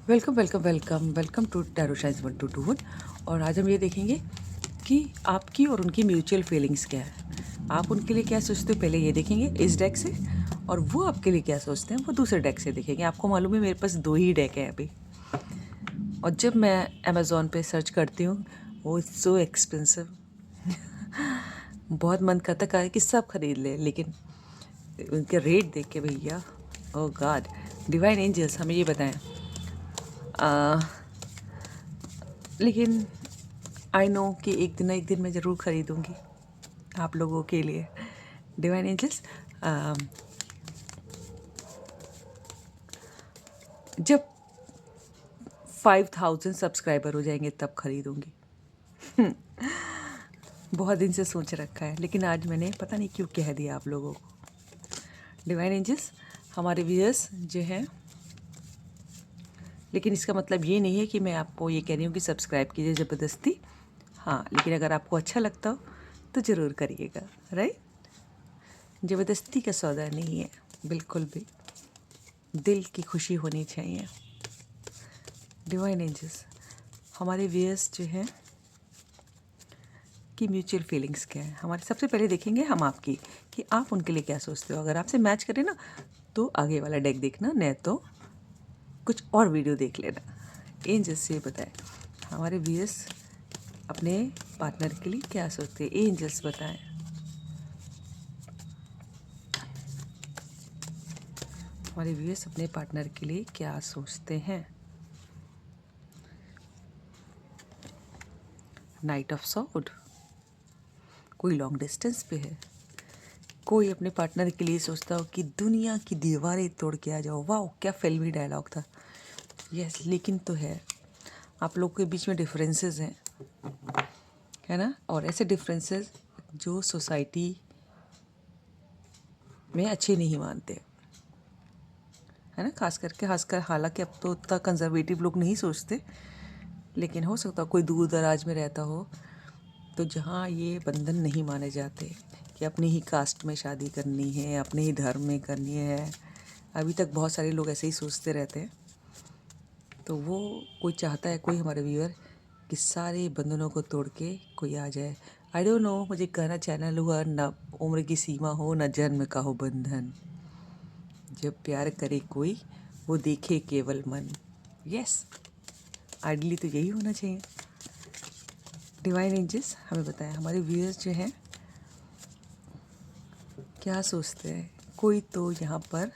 Welcome welcome welcome welcome to Tarot Shines 1 2 2 1। और आज हम ये देखेंगे कि आपकी और उनकी म्यूचुअल फीलिंग्स क्या है। आप उनके लिए क्या सोचते हो पहले ये देखेंगे इस डेक से, और वो आपके लिए क्या सोचते हैं वो दूसरे डेक से देखेंगे। आपको मालूम है मेरे पास 2 ही डेक है अभी, और जब मैं अमेज़ोन पे सर्च करती हूँ वो इट्स सो एक्सपेंसिव। बहुत मन करता है कि सब खरीद ले, लेकिन उनके रेट देख के भैया, ओ गॉड। डिवाइन एंजल्स हमें ये बताएं। आ, लेकिन आई नो कि एक दिन ना एक दिन मैं ज़रूर ख़रीदूँगी आप लोगों के लिए। डिवाइन एंजल्स, जब 5000 सब्सक्राइबर हो जाएंगे तब खरीदूँगी। बहुत दिन से सोच रखा है, लेकिन आज मैंने पता नहीं क्यों कह दिया आप लोगों को। डिवाइन एंजल्स, हमारे व्यूअर्स जो हैं, लेकिन इसका मतलब ये नहीं है कि मैं आपको ये कह रही हूँ कि सब्सक्राइब कीजिए ज़बरदस्ती। हाँ, लेकिन अगर आपको अच्छा लगता हो तो ज़रूर करिएगा, राइट। ज़बरदस्ती का सौदा नहीं है बिल्कुल भी, दिल की खुशी होनी चाहिए। डिवाइन एंजल्स, हमारे व्यूअर्स जो हैं कि म्यूचुअल फीलिंग्स क्या है हमारे। सबसे पहले देखेंगे हम आपकी, कि आप उनके लिए क्या सोचते हो। अगर आपसे मैच करें ना तो आगे वाला डेक देखना, नहीं तो कुछ और वीडियो देख लेना। एंजल्स से बताएं हमारे व्यूअर्स अपने पार्टनर के लिए क्या सोचते हैं। एंजल्स बताएं हमारे व्यूअर्स अपने पार्टनर के लिए क्या सोचते हैं। नाइट ऑफ सॉर्ड, कोई लॉन्ग डिस्टेंस पे है, कोई अपने पार्टनर के लिए सोचता हो कि दुनिया की दीवारें तोड़ के आ जाओ। वाह, क्या फिल्मी डायलॉग था। यस, लेकिन तो है आप लोग के बीच में डिफरेंसेस हैं, है ना। और ऐसे डिफरेंसेस जो सोसाइटी में अच्छे नहीं मानते, है ना। खासकर हालांकि अब तो उतना कंजर्वेटिव लोग नहीं सोचते, लेकिन हो सकता है कोई दूर दराज में रहता हो तो जहाँ ये बंधन नहीं माने जाते कि अपनी ही कास्ट में शादी करनी है, अपने ही धर्म में करनी है। अभी तक बहुत सारे लोग ऐसे ही सोचते रहते हैं। तो वो कोई चाहता है, कोई हमारे व्यूअर, कि सारे बंधनों को तोड़ के कोई आ जाए। आई डोंट नो, मुझे कहना चैनल हुआ न उम्र की सीमा हो न जन्म का हो बंधन, जब प्यार करे कोई वो देखे केवल मन। यस, आइडली तो यही होना चाहिए। डिवाइन एंजल्स हमें बताएं हमारे व्यूअर्स जो हैं क्या सोचते हैं। कोई तो यहाँ पर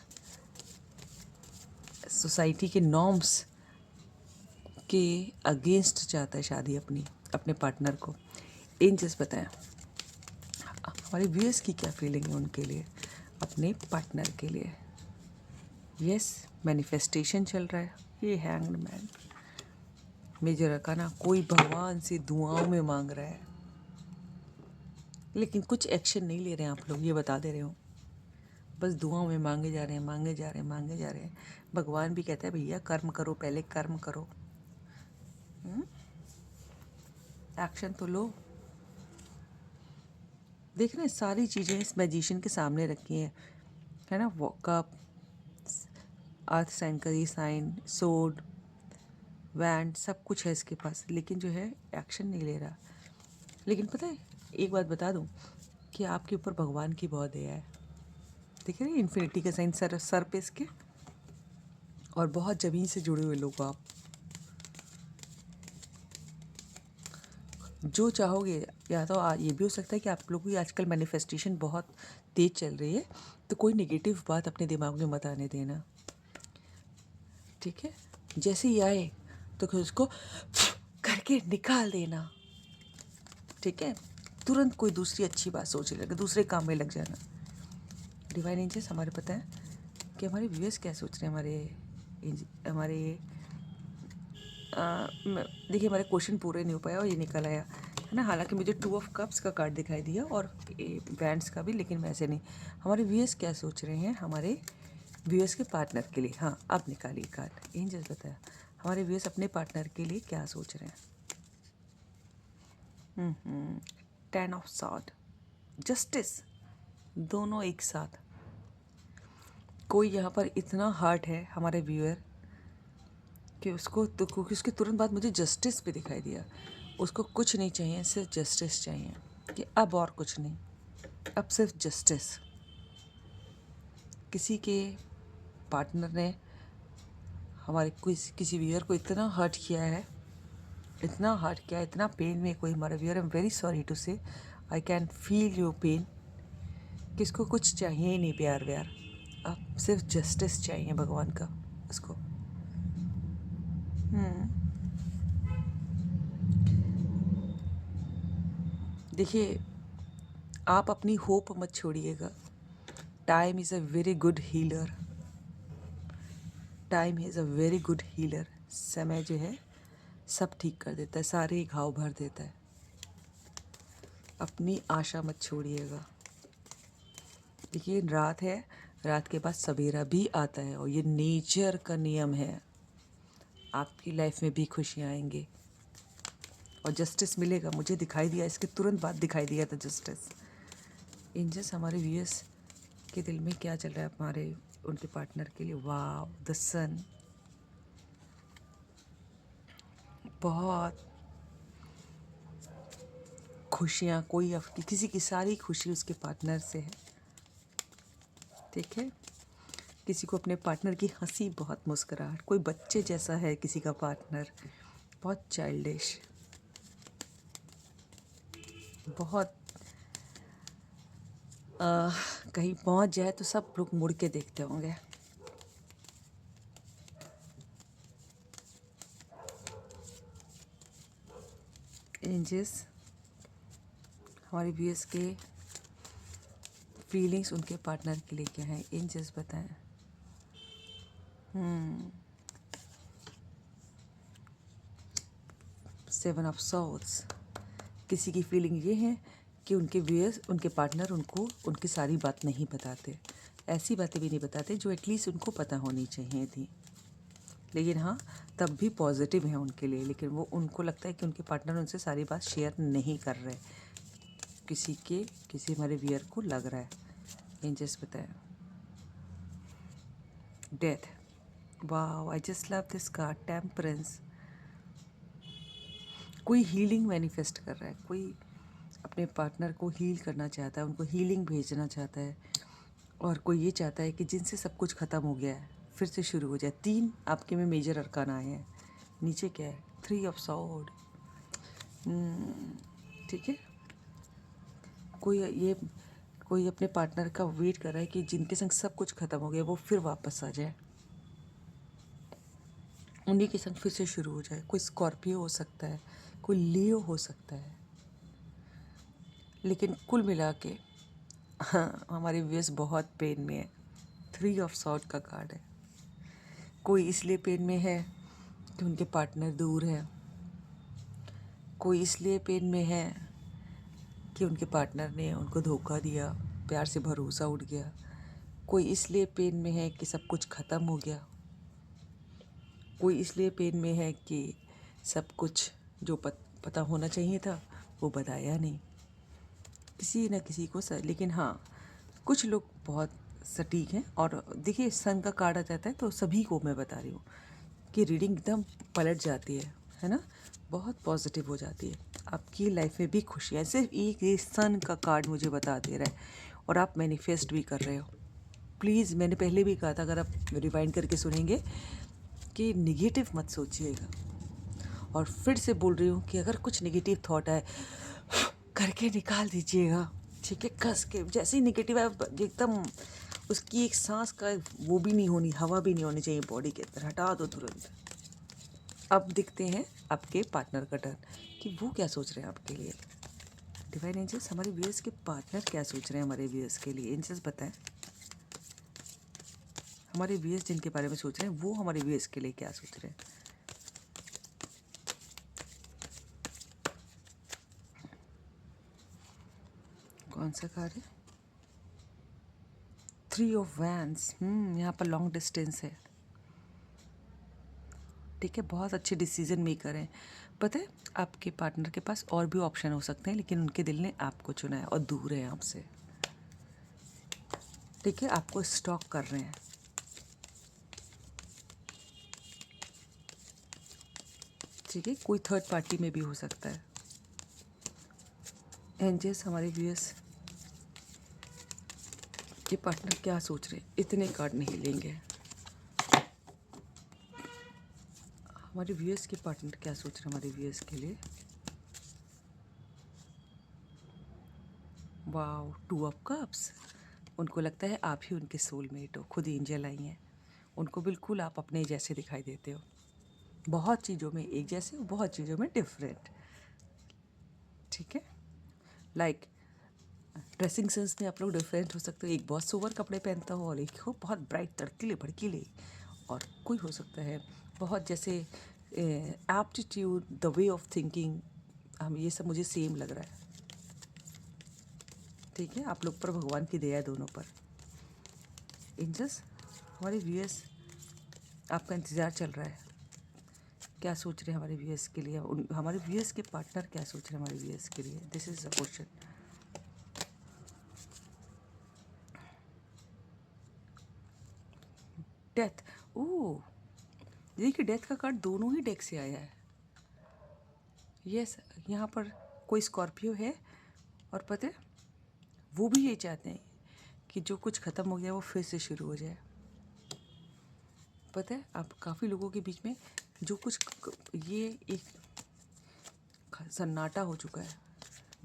सोसाइटी के नॉर्म्स के अगेंस्ट चाहता है शादी अपनी, अपने पार्टनर को। एंजल्स बताएं हमारे व्यूअर्स की क्या फीलिंग है उनके लिए, अपने पार्टनर के लिए। यस, मैनिफेस्टेशन चल रहा है। ये हैंग्ड मैन मेजर अरकाना, कोई भगवान से दुआओं में मांग रहा है, लेकिन कुछ एक्शन नहीं ले रहे हैं आप लोग, ये बता दे रहे हो। बस दुआओं में मांगे जा रहे हैं, मांगे जा रहे हैं, मांगे जा रहे हैं। भगवान भी कहता है भैया कर्म करो, पहले कर्म करो, एक्शन तो लो। देख रहे हैं सारी चीज़ें इस मैजिशियन के सामने रखी हैं, है ना। वो कप, अर्थ साइन का ये साइन, सोड, वैंड, सब कुछ है इसके पास, लेकिन जो है एक्शन नहीं ले रहा। लेकिन पता है एक बात बता दूं कि आपके ऊपर भगवान की बहुत दया है। देख रहे हैं इन्फिनिटी का साइन सर पे इसके, और बहुत ज़मीन से जुड़े हुए लोग आप। जो चाहोगे, या तो ये भी हो सकता है कि आप लोगों की आजकल मैनिफेस्टेशन बहुत तेज चल रही है, तो कोई नेगेटिव बात अपने दिमाग में मत आने देना, ठीक है। जैसे ही आए तो फिर उसको करके निकाल देना, ठीक है। तुरंत कोई दूसरी अच्छी बात सोच लेना, दूसरे काम में लग जाना। डिवाइन एंजल्स हमारे पता है कि हमारे व्यूअर्स क्या सोच रहे हैं। हमारे देखिए हमारे क्वेश्चन पूरे नहीं हो पाया और ये निकल आया, है ना। हालांकि मुझे 2 ऑफ कप्स का कार्ड दिखाई दिया और बैंड्स का भी, लेकिन वैसे नहीं। हमारे व्यूअर्स क्या सोच रहे हैं हमारे व्यूअर्स के पार्टनर के लिए। हाँ, अब निकालिए कार्ड। एंजल्स बताया हमारे व्यूअर्स अपने पार्टनर के लिए क्या सोच रहे हैं। 10 ऑफ सॉर्ड, जस्टिस, दोनों एक साथ। कोई यहाँ पर इतना हर्ट है हमारे व्यूअर कि उसको तो, क्योंकि उसके तुरंत बाद मुझे जस्टिस भी दिखाई दिया। उसको कुछ नहीं चाहिए, सिर्फ जस्टिस चाहिए, कि अब और कुछ नहीं, अब सिर्फ जस्टिस। किसी के पार्टनर ने हमारे किसी व्यूअर को इतना हर्ट किया है, इतना हर्ट किया, इतना पेन में कोई हमारा viewer, I am very sorry to say, I can feel your pain. किसको कुछ चाहिए ही नहीं प्यार व्यार, अब सिर्फ जस्टिस चाहिए भगवान का उसको। देखिए, आप अपनी होप मत छोड़िएगा। Time is a very good healer, time is a very good healer. समय जो है सब ठीक कर देता है, सारे घाव भर देता है। अपनी आशा मत छोड़िएगा। देखिए, रात है, रात के बाद सवेरा भी आता है, और ये नेचर का नियम है। आपकी लाइफ में भी खुशियाँ आएंगी और जस्टिस मिलेगा। मुझे दिखाई दिया, इसके तुरंत बाद दिखाई दिया था जस्टिस। एंजल्स, हमारे व्यूअर्स के दिल में क्या चल रहा है हमारे उनके पार्टनर के लिए? वाह, द सन। बहुत खुशियाँ, किसी की सारी खुशी उसके पार्टनर से है, ठीक है। किसी को अपने पार्टनर की हंसी, बहुत मुस्कुराहट, कोई बच्चे जैसा है किसी का पार्टनर, बहुत चाइल्डिश, बहुत कहीं पहुंच जाए तो सब लोग मुड़ के देखते होंगे। एंजल्स, हमारे व्यूअर्स के फीलिंग्स उनके पार्टनर के लिए क्या है? एंजल्स बताएं। Seven of souls. किसी की फीलिंग ये है कि उनके व्यूअर्स, उनके पार्टनर उनको उनकी सारी बात नहीं बताते, ऐसी बातें भी नहीं बताते जो एटलीस्ट उनको पता होनी चाहिए थी, लेकिन हाँ, तब भी पॉजिटिव है उनके लिए। लेकिन वो, उनको लगता है कि उनके पार्टनर उनसे सारी बात शेयर नहीं कर रहे। किसी हमारे व्यूअर को लग रहा है। एंजल्स बताएं। डेथ। वाह, I just love this card, temperance. कोई हीलिंग मैनिफेस्ट कर रहा है, कोई अपने पार्टनर को हील करना चाहता है, उनको हीलिंग भेजना चाहता है, और कोई ये चाहता है कि जिनसे सब कुछ ख़त्म हो गया है फिर से शुरू हो जाए। 3 आपके में मेजर अरकान आए हैं। नीचे क्या है? 3 ऑफ सॉर्ड। ठीक है। कोई ये कोई अपने पार्टनर का वेट कर रहा है कि जिनके संग सब कुछ ख़त्म हो गया वो फिर वापस आ जाए, उन्हीं के संग फिर से शुरू हो जाए। कोई स्कॉर्पियो हो सकता है, कोई लियो हो सकता है, लेकिन कुल मिला के हाँ, हमारे व्यूअर्स बहुत पेन में है। 3 ऑफ सॉर्ड का कार्ड है। कोई इसलिए पेन में है कि उनके पार्टनर दूर है, कोई इसलिए पेन में है कि उनके पार्टनर ने उनको धोखा दिया, प्यार से भरोसा उठ गया, कोई इसलिए पेन में है कि सब कुछ ख़त्म हो गया, कोई इसलिए पेन में है कि सब कुछ जो पता होना चाहिए था वो बताया नहीं, किसी न किसी को लेकिन हाँ, कुछ लोग बहुत सटीक हैं। और देखिए, सन का कार्ड आ जाता है तो सभी को मैं बता रही हूँ कि रीडिंग एकदम पलट जाती है ना, बहुत पॉजिटिव हो जाती है। आपकी लाइफ में भी खुशियाँ, सिर्फ एक ये सन का कार्ड मुझे बता दे रहा है, और आप मैनिफेस्ट भी कर रहे हो। प्लीज़, मैंने पहले भी कहा था, अगर आप रिवाइंड करके सुनेंगे, कि निगेटिव मत सोचिएगा। और फिर से बोल रही हूँ कि अगर कुछ निगेटिव थॉट आए करके निकाल दीजिएगा, ठीक है, कस के। जैसे ही निगेटिव आए एकदम उसकी एक सांस का वो भी नहीं होनी, हवा भी नहीं होनी चाहिए बॉडी के अंदर, हटा दो तुरंत। अब दिखते हैं आपके पार्टनर का टर्न, कि वो क्या सोच रहे हैं आपके लिए। डिवाइन एंजल्स, हमारे व्यूअर्स के पार्टनर क्या सोच रहे हैं हमारे व्यूअर्स के लिए? एंजल्स बताएं, हमारे व्यूअर्स जिनके बारे में सोच रहे हैं वो हमारे व्यूअर्स के लिए क्या सोच रहे हैं? कौन सा कार्ड है? 3 ऑफ वैंड्स। यहाँ पर लॉन्ग डिस्टेंस है, ठीक है। बहुत अच्छे डिसीजन मेकर हैं। पता है, आपके पार्टनर के पास और भी ऑप्शन हो सकते हैं, लेकिन उनके दिल ने आपको चुना है और दूर है आपसे, ठीक है। आपको स्टॉक कर रहे हैं। ठीक है, कोई थर्ड पार्टी में भी हो सकता है। एंजल्स, हमारे व्यूअर्स ये पार्टनर क्या सोच रहे हैं, इतने कार्ड नहीं लेंगे। हमारे व्यूअर्स के पार्टनर क्या सोच रहे हैं हमारे व्यूअर्स के लिए। Wow, 2 of cups. उनको लगता है आप ही उनके सोलमेट हो, खुद एंजल आई हैं। उनको बिल्कुल आप अपने जैसे दिखाई देते हो, बहुत चीज़ों में एक जैसे हो, बहुत चीज़ों में डिफरेंट। ठीक है, लाइक ड्रेसिंग सेंस में आप लोग डिफरेंट हो सकते हो। एक बहुत सोबर कपड़े पहनता हो और एक हो बहुत ब्राइट तड़कीले भड़कीले, और कोई हो सकता है बहुत जैसे aptitude, the way of thinking, हम ये सब मुझे सेम लग रहा है। ठीक है, आप लोग पर भगवान की दया है दोनों पर। एंजल्स, हमारे व्यूअर्स आपका इंतज़ार चल रहा है, क्या सोच रहे हैं हमारे व्यूअर्स के लिए, हमारे व्यूअर्स के पार्टनर क्या सोच रहे हैं हमारे व्यूअर्स के लिए। This is the question. Death, oh देखिए डेथ का कार्ड दोनों ही डेक से आया है। यस, यहाँ पर कोई स्कॉर्पियो है और पता है वो भी ये चाहते हैं कि जो कुछ ख़त्म हो गया वो फिर से शुरू हो जाए। पता है आप काफ़ी लोगों के बीच में जो कुछ ये एक सन्नाटा हो चुका है,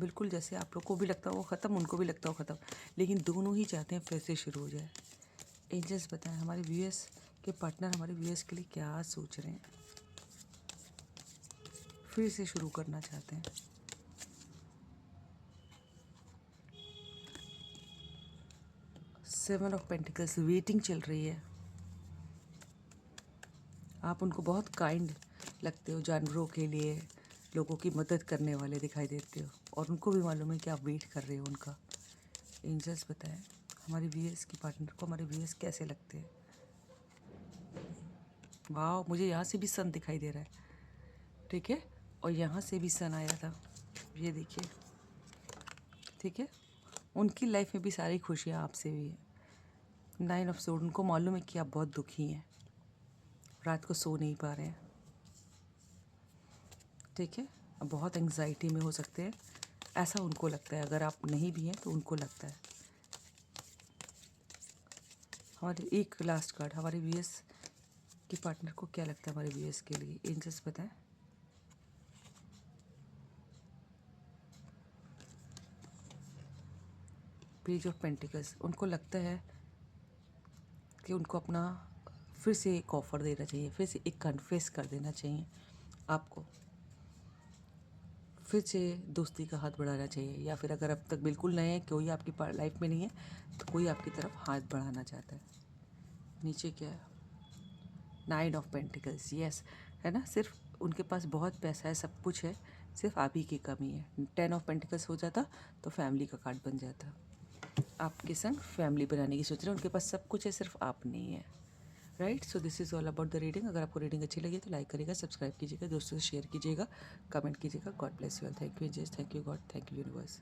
बिल्कुल जैसे आप लोग को भी लगता हो वो ख़त्म, उनको भी लगता हो ख़त्म, लेकिन दोनों ही चाहते हैं फिर से शुरू हो जाए। एंजल्स बताएं हमारे व्यूअर्स के पार्टनर हमारे व्यूअर्स के लिए क्या सोच रहे हैं, फिर से शुरू करना चाहते हैं। सेवन ऑफ पेंटिकल्स, वेटिंग चल रही है। आप उनको बहुत काइंड लगते हो, जानवरों के लिए लोगों की मदद करने वाले दिखाई देते हो, और उनको भी मालूम है कि आप वेट कर रहे हो उनका। एंजल्स बताएं हमारे व्यूअर्स की पार्टनर को हमारे व्यूअर्स कैसे लगते हैं। वाह, मुझे यहाँ से भी सन दिखाई दे रहा है। ठीक है, और यहाँ से भी सन आया था, ये देखिए। ठीक है, उनकी लाइफ में भी सारी खुशियाँ आपसे भी है। 9 ऑफ सोर्ड, उनको मालूम है कि आप बहुत दुखी हैं, रात को सो नहीं पा रहे हैं। ठीक है, अब बहुत एंग्जाइटी में हो सकते हैं, ऐसा उनको लगता है। अगर आप नहीं भी हैं तो उनको लगता है। हमारे एक लास्ट कार्ड, हमारे वीएस के पार्टनर को क्या लगता है हमारे वीएस के लिए। एंजल्स बताएं। पेज ऑफ पेंटिकल्स, उनको लगता है कि उनको अपना फिर से एक ऑफ़र देना चाहिए, फिर से एक कन्फेस कर देना चाहिए आपको, फिर से दोस्ती का हाथ बढ़ाना चाहिए, या फिर अगर अब तक बिल्कुल नए हैं, कोई आपकी लाइफ में नहीं है, तो कोई आपकी तरफ हाथ बढ़ाना चाहता है। नीचे क्या है, 9 ऑफ पेंटिकल्स, यस, है ना। सिर्फ उनके पास बहुत पैसा है, सब कुछ है, सिर्फ आप ही की कमी है। 10 ऑफ पेंटिकल्स हो जाता तो फैमिली का कार्ड बन जाता। आपके संग फैमिली बनाने की सोच रहे हैं, उनके पास सब कुछ है, सिर्फ आप नहीं है। Right, so this is all about the reading. अगर आपको रीडिंग अच्छी लगी तो लाइक करिएगा, सब्सक्राइब कीजिएगा, दोस्तों से शेयर कीजिएगा, कमेंट कीजिएगा। God bless you all. Thank you Jess, thank you God, thank you universe.